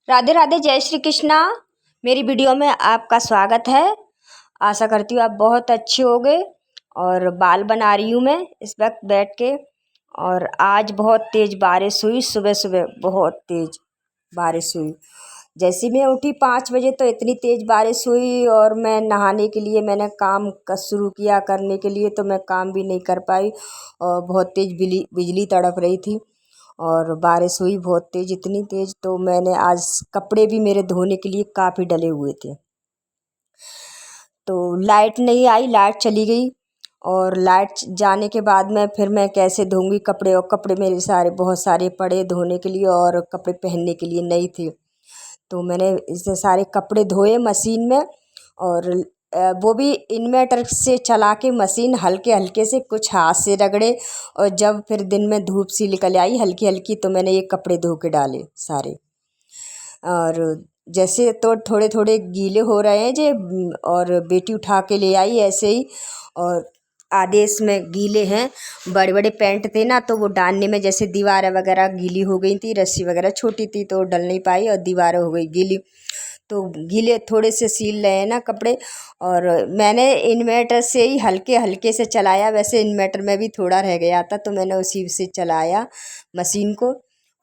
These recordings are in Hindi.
राधे राधे, जय श्री कृष्णा। मेरी वीडियो में आपका स्वागत है। आशा करती हूँ आप बहुत अच्छे होंगे। और बाल बना रही हूँ मैं इस वक्त बैठ के। और आज बहुत तेज़ बारिश हुई, सुबह सुबह बहुत तेज़ बारिश हुई। जैसे मैं उठी 5 बजे तो इतनी तेज़ बारिश हुई और मैं नहाने के लिए मैंने काम का शुरू किया करने के लिए, तो मैं काम भी नहीं कर पाई और बहुत तेज़ बिजली तड़क रही थी और बारिश हुई बहुत तेज़, इतनी तेज़। तो मैंने आज कपड़े भी मेरे धोने के लिए काफ़ी डले हुए थे। तो लाइट नहीं आई, लाइट चली गई और लाइट जाने के बाद में फिर मैं कैसे धोऊंगी कपड़े। और कपड़े मेरे सारे बहुत सारे पड़े धोने के लिए और कपड़े पहनने के लिए नहीं थे। तो मैंने इसे सारे कपड़े धोए मशीन में। और वो भी इन्वर्टर से चला के मशीन हल्के हल्के से, कुछ हाथ से रगड़े। और जब फिर दिन में धूप सी निकल आई हल्की हल्की, तो मैंने ये कपड़े धो के डाले सारे। और जैसे तो थोड़े थोड़े गीले हो रहे हैं जे, और बेटी उठा के ले आई ऐसे ही। और आधे इसमें गीले हैं, बड़े बड़े पैंट थे ना, तो वो डालने में जैसे दीवारें वगैरह गीली हो गई थी, रस्सी वगैरह छोटी थी तो डल नहीं पाई और दीवारें हो गई गीली। तो गीले थोड़े से सील रहे हैं ना कपड़े। और मैंने इन्वर्टर से ही हल्के हल्के से चलाया, वैसे इन्वर्टर में भी थोड़ा रह गया था तो मैंने उसी से चलाया मशीन को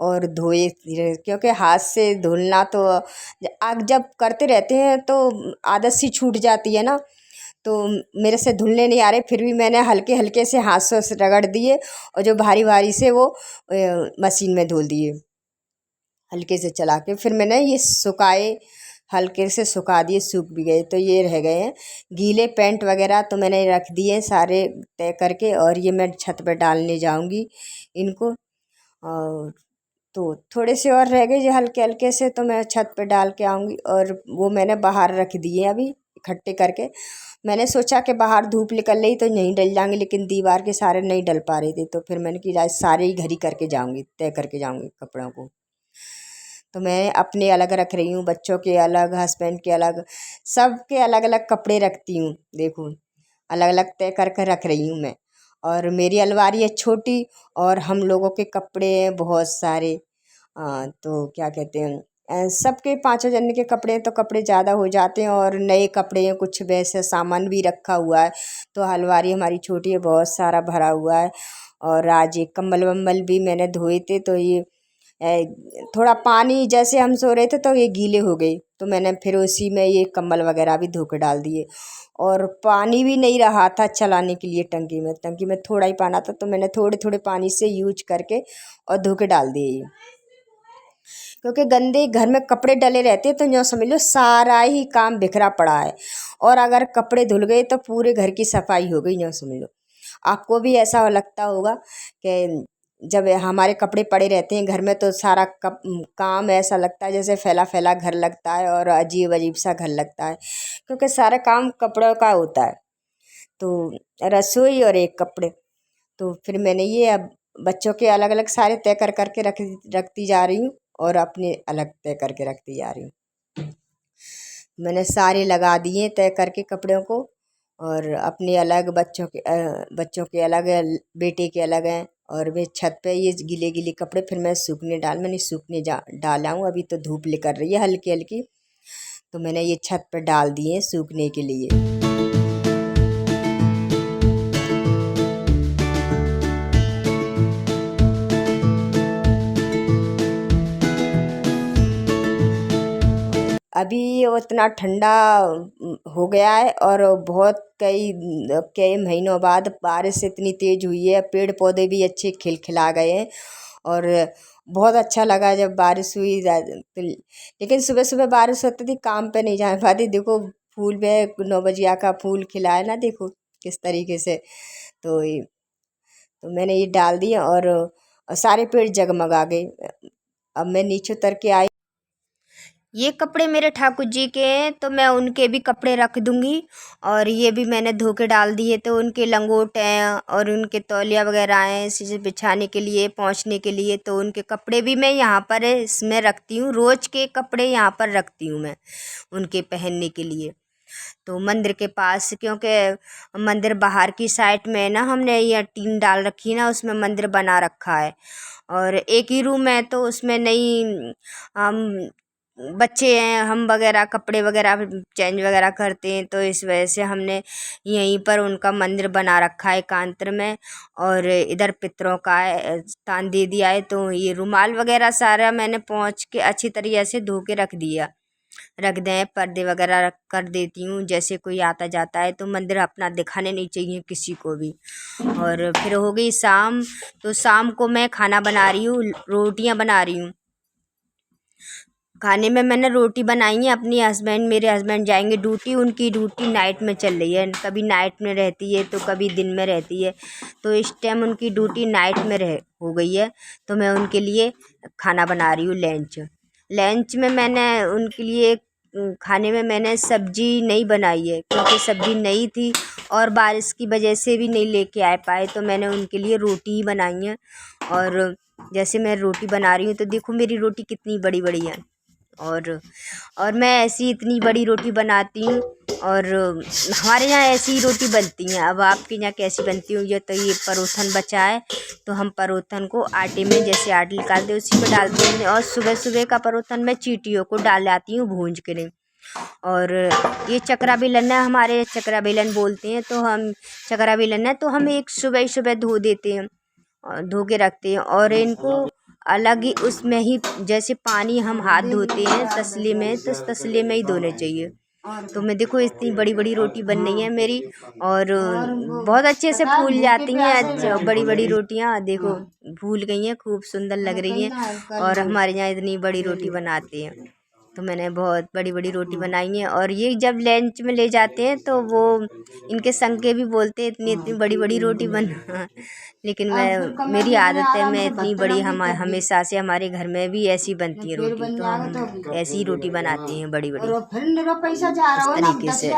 और धोए। क्योंकि हाथ से धुलना तो आग जब करते रहते हैं तो आदत सी छूट जाती है ना। तो मेरे से धुलने नहीं आ रहे, फिर भी मैंने हल्के हल्के से हाथ से रगड़ दिए और जो भारी भारी से वो मशीन में धुल दिए हल्के से चला के। फिर मैंने ये सुखाए, हल्के से सुखा दिए, सूख भी गए। तो ये रह गए हैं गीले पैंट वगैरह, तो मैंने रख दिए सारे तय करके। और ये मैं छत पे डालने जाऊंगी इनको। और तो थोड़े से और रह गए जो हल्के हल्के से, तो मैं छत पे डाल के आऊँगी। और वो मैंने बाहर रख दिए अभी इकट्ठे करके। मैंने सोचा कि बाहर धूप निकल रही तो नहीं डल जाएंगे, लेकिन दीवार के सारे नहीं डल पा रहे थे। तो फिर मैंने कि आज सारे ही घर ही करके जाऊँगी, तय करके जाऊँगी कपड़ों को। तो मैं अपने अलग रख रही हूँ, बच्चों के अलग, हस्बैंड के अलग, सब के अलग अलग कपड़े रखती हूँ। देखो अलग अलग तय करके रख रही हूँ मैं। और मेरी अलमारी है छोटी और हम लोगों के कपड़े हैं बहुत सारे। तो क्या कहते हैं, सबके पाँचों जन के कपड़े हैं तो कपड़े ज़्यादा हो जाते हैं। और नए कपड़े हैं, कुछ वैसे सामान भी रखा हुआ है। तो अलमारी हमारी छोटी है, बहुत सारा भरा हुआ है। और आज ये कम्बल वम्बल भी मैंने धोए थे, तो ये थोड़ा पानी जैसे हम सो रहे थे तो ये गीले हो गए, तो मैंने फिर उसी में ये कम्बल वगैरह भी धो के डाल दिए। और पानी भी नहीं रहा था चलाने के लिए टंकी में थोड़ा ही पाना था, तो मैंने थोड़े थोड़े पानी से यूज करके और धो के डाल दिए। क्योंकि गंदे घर में कपड़े डले रहते हैं तो यूँ समझ लो सारा ही काम बिखरा पड़ा है। और अगर कपड़े धुल गए तो पूरे घर की सफाई हो गई, यूँ समझ लो। आपको भी ऐसा लगता होगा कि जब हमारे कपड़े पड़े रहते हैं घर में तो सारा काम ऐसा लगता है जैसे फैला फैला घर लगता है और अजीब अजीब सा घर लगता है, क्योंकि सारा काम कपड़ों का होता है। तो रसोई और एक कपड़े, तो फिर मैंने ये अब बच्चों के अलग अलग सारे तय कर करके रखती जा रही हूँ और अपने अलग तय करके रखती जा रही हूँ। मैंने सारे लगा दिए तय करके कपड़ों को। और अपने अलग, बच्चों के अलग है, बेटे के अलग हैं। और वे छत पे ये गीले गीले कपड़े फिर मैंने सूखने डाला हूँ। अभी तो धूप निकल रही है हल्की हल्की, तो मैंने ये छत पर डाल दिए सूखने के लिए। अभी उतना ठंडा हो गया है और बहुत कई महीनों बाद बारिश इतनी तेज़ हुई है, पेड़ पौधे भी अच्छे खिलखिला गए हैं। और बहुत अच्छा लगा जब बारिश हुई। लेकिन सुबह सुबह बारिश होती थी, काम पे नहीं जा पाती। देखो फूल में 9 बजिया का फूल खिला है ना, देखो किस तरीके से। तो मैंने ये डाल दिया और सारे पेड़ जगमगा गए। अब मैं नीचे उतर के आई। ये कपड़े मेरे ठाकुर जी के हैं तो मैं उनके भी कपड़े रख दूंगी। और ये भी मैंने धो के डाल दिए, तो उनके लंगोट हैं और उनके तौलिया वगैरह हैं चीज़ें बिछाने के लिए, पहुँचने के लिए। तो उनके कपड़े भी मैं यहाँ पर इसमें रखती हूँ, रोज़ के कपड़े यहाँ पर रखती हूँ मैं उनके पहनने के लिए। तो मंदिर के पास, क्योंकि मंदिर बाहर की साइड में है ना, हमने ये टीन डाल रखी ना, उसमें मंदिर बना रखा है। और एक ही रूम है तो उसमें नहीं, हम बच्चे हैं, हम वगैरह कपड़े वगैरह चेंज वगैरह करते हैं, तो इस वजह से हमने यहीं पर उनका मंदिर बना रखा है एकांतर में। और इधर पितरों का स्थान दे दिया है। तो ये रुमाल वगैरह सारा मैंने पहुँच के अच्छी तरीके से धो के रख दें, पर्दे वगैरह रख कर देती हूँ। जैसे कोई आता जाता है तो मंदिर अपना दिखाने नहीं चाहिए किसी को भी। और फिर हो गई शाम, तो शाम को मैं खाना बना रही हूँ, रोटियाँ बना रही हूँ। खाने में मैंने रोटी बनाई है। मेरे हस्बैंड जाएंगे ड्यूटी, उनकी ड्यूटी नाइट में चल रही है, कभी नाइट में रहती है तो कभी दिन में रहती है। तो इस टाइम उनकी ड्यूटी नाइट में हो गई है, तो मैं उनके लिए खाना बना रही हूँ लंच में मैंने उनके लिए खाने में मैंने सब्जी नहीं बनाई है, क्योंकि सब्जी नहीं थी और बारिश की वजह से भी नहीं लेके आ पाए, तो मैंने उनके लिए रोटी ही बनाई है। और जैसे मैं रोटी बना रही हूँ तो देखो मेरी रोटी कितनी बड़ी बड़ी है। और मैं ऐसी इतनी बड़ी रोटी बनाती हूँ। और हमारे यहाँ ऐसी ही रोटी बनती हैं। अब आपके यहाँ कैसी बनती होंगी? तो ये परोठन बचा है, तो हम परोठन को आटे में जैसे आटे निकालते हैं उसी में डालते हैं। और सुबह सुबह का परोठन मैं चींटियों को डाल आती हूँ भूंज के नहीं। और ये चकरा बेलन है, हमारे चकरा बेलन बोलते हैं, तो हम चकरा बेलन है, तो हम एक सुबह सुबह धो देते हैं और धो के रखते हैं। और इनको अलग ही उसमें ही जैसे पानी हम हाथ धोते हैं तसले में, तो तसले में ही धोने चाहिए। तो मैं देखो इतनी बड़ी बड़ी रोटी बन रही है मेरी, और बहुत अच्छे से फूल जाती हैं। अच्छा बड़ी बड़ी रोटियां देखो फूल गई हैं, खूब सुंदर लग रही हैं। और हमारे यहाँ इतनी बड़ी रोटी बनाते हैं, तो मैंने बहुत बड़ी बड़ी रोटी बनाई है। और ये जब लंच में ले जाते हैं तो वो इनके संग के भी बोलते हैं इतनी इतनी बड़ी बड़ी रोटी बना लेकिन मेरी आदत है, मैं इतनी बड़ी हमेशा से हमारे घर में भी ऐसी बनती है रोटी, तो हम ऐसी ही रोटी बनाते हैं बड़ी बड़ी इस तरीके से।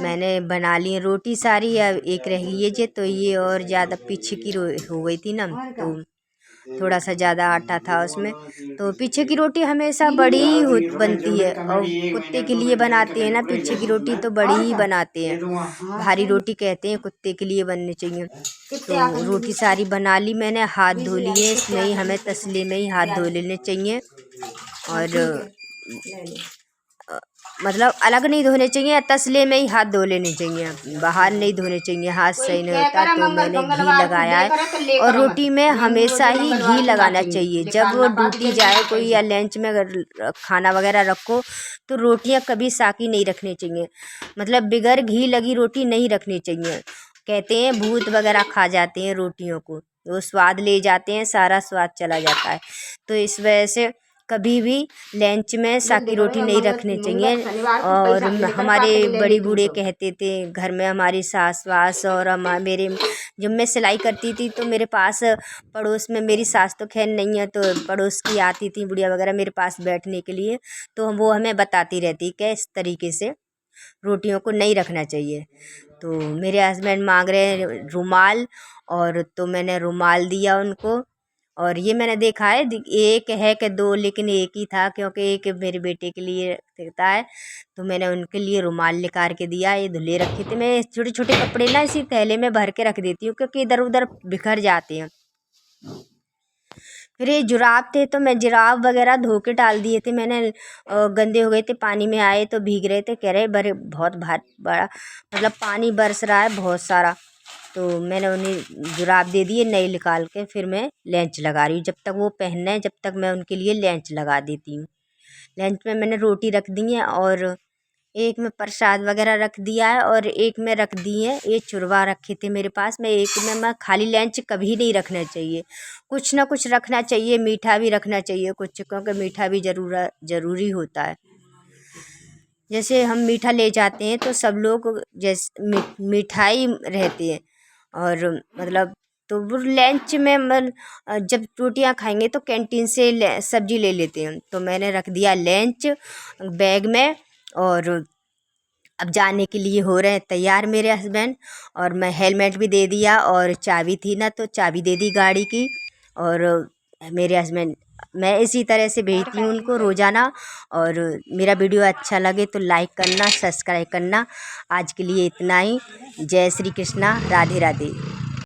मैंने बना ली रोटी सारी, अब एक रह गई है तो ये और ज़्यादा पीछे की हो गई थी ना, तो थोड़ा सा ज़्यादा आटा था उसमें। तो पीछे की रोटी हमेशा बड़ी ही बनती है, और कुत्ते के लिए बनाते हैं ना पीछे की रोटी, तो बड़ी ही बनाते हैं। भारी रोटी कहते हैं, कुत्ते के लिए बननी चाहिए। तो रोटी सारी बना ली मैंने, हाथ धो लिए, इसमें ही हमें तसले में ही हाथ धो लेने चाहिए। और मतलब अलग नहीं धोने चाहिए, तसले में ही हाथ धो लेने चाहिए, बाहर नहीं धोने चाहिए, हाथ सही नहीं होता। तो मैंने घी लगाया है, और रोटी में हमेशा ही घी लगाना चाहिए। जब वो ड्यूटी जाए कोई या लंच में अगर खाना वगैरह रखो तो रोटियां कभी साकी नहीं रखनी चाहिए, मतलब बगैर घी लगी रोटी नहीं रखनी चाहिए। कहते हैं भूत वगैरह खा जाते हैं रोटियों को, वो स्वाद ले जाते हैं, सारा स्वाद चला जाता है। तो इस वजह से कभी भी लंच में साकी रोटी नहीं रखनी चाहिए। और हमारे बड़ी बूढ़े कहते थे घर में, हमारी सास वास और मेरे, जब मैं सिलाई करती थी तो मेरे पास पड़ोस में, मेरी सास तो खैर नहीं है, तो पड़ोस की आती थी बुढ़िया वगैरह मेरे पास बैठने के लिए, तो वो हमें बताती रहती कि इस तरीके से रोटियों को नहीं रखना चाहिए। तो मेरे हस्बैंड मांग रहे हैं रुमाल, और तो मैंने रुमाल दिया उनको। और ये मैंने देखा है एक है कि दो, लेकिन एक ही था, क्योंकि एक मेरे बेटे के लिए रहता है, तो मैंने उनके लिए रुमाल निकाल के दिया। ये धुले रखे थे, मैं छोटे छोटे कपड़े ना इसी थैले में भर के रख देती हूँ, क्योंकि इधर उधर बिखर जाते हैं। फिर ये जुराब थे, तो मैं जुराब वगैरह धो के डाल दिए थे मैंने, गंदे हो गए थे, पानी में आए तो भीग रहे थे, कह रहे बड़े बहुत बड़ा मतलब पानी बरस रहा है बहुत सारा। तो मैंने उन्हें जुराब दे दिए नए निकाल के, फिर मैं लंच लगा रही हूँ। जब तक वो पहनना है जब तक मैं उनके लिए लंच लगा देती हूँ। लंच में मैंने रोटी रख दी है, और एक में प्रसाद वगैरह रख दिया है, और एक में रख दी है, ये चुरवा रखे थे मेरे पास में। एक में मैं खाली लंच कभी नहीं रखना चाहिए, कुछ ना कुछ रखना चाहिए, मीठा भी रखना चाहिए कुछ, क्योंकि मीठा भी ज़रूरी होता है। जैसे हम मीठा ले जाते हैं तो सब लोग जैसे मिठाई रहती है, और मतलब तो वो लंच में जब रोटियां खाएंगे तो कैंटीन से सब्जी ले लेते हैं। तो मैंने रख दिया लंच बैग में, और अब जाने के लिए हो रहे हैं तैयार मेरे हस्बैंड। और मैं हेलमेट भी दे दिया, और चाबी थी ना तो चाबी दे दी गाड़ी की। और मेरे हस्बैंड, मैं इसी तरह से भेजती हूँ उनको रोज़ाना। और मेरा वीडियो अच्छा लगे तो लाइक करना, सब्सक्राइब करना। आज के लिए इतना ही। जय श्री कृष्णा, राधे राधे।